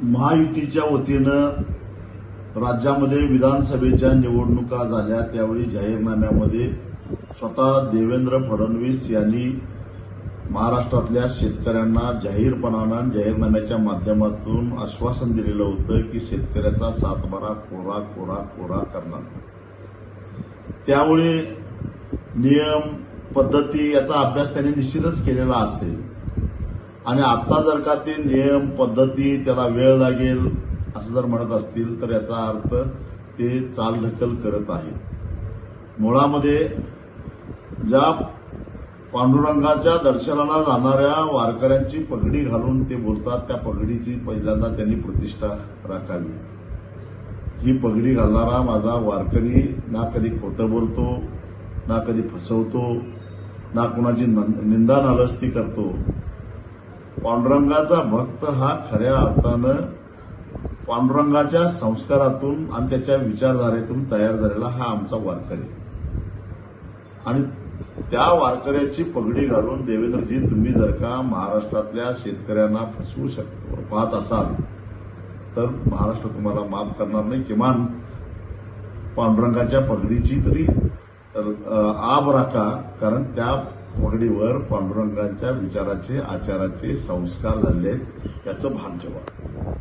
महायुतीच्या वतीनं राज्यामध्ये विधानसभेच्या निवडणुका झाल्या त्यावेळी जाहीरनाम्यामध्ये स्वतः देवेंद्र फडणवीस यांनी महाराष्ट्रातल्या शेतकऱ्यांना जाहीरपणानं जाहीरनाम्याच्या माध्यमातून आश्वासन दिलेलं होतं की शेतकऱ्याचा सातबारा कोरा कोरा कोरा करणार. त्यामुळे नियम पद्धती याचा अभ्यास त्यांनी निश्चितच केलेला असेल आणि आता जर का ते नियम पद्धती त्याला वेळ लागेल असं जर म्हणत असतील तर याचा अर्थ ते चालढकल करत आहेत. मुळामध्ये ज्या पांडुरंगाच्या दर्शनाला जाणाऱ्या वारकऱ्यांची पगडी घालून ते बोलतात त्या पगडीची पहिल्यांदा त्यांनी प्रतिष्ठा राखावी. ही पगडी घालणारा माझा वारकरी ना कधी खोटं बोलतो, ना कधी फसवतो, ना कुणाची निंदा नालस्ती करतो. पांडुरंगाचा भक्त हा खऱ्या अर्थानं पांडुरंगाच्या संस्कारातून आणि त्याच्या विचारधारेतून तयार झालेला हा आमचा वारकरी. आणि त्या वारकऱ्याची पगडी घालून देवेंद्रजी तुम्ही जर का महाराष्ट्रातल्या शेतकऱ्यांना फसवू पाहत असाल तर महाराष्ट्र तुम्हाला माफ करणार नाही. किमान पांडुरंगाच्या पगडीची तरी आब राखा, कारण त्या पगडीवर पांडुरंगाच्या विचाराचे आचाराचे संस्कार झाले आहेत याचं भान ठेवा.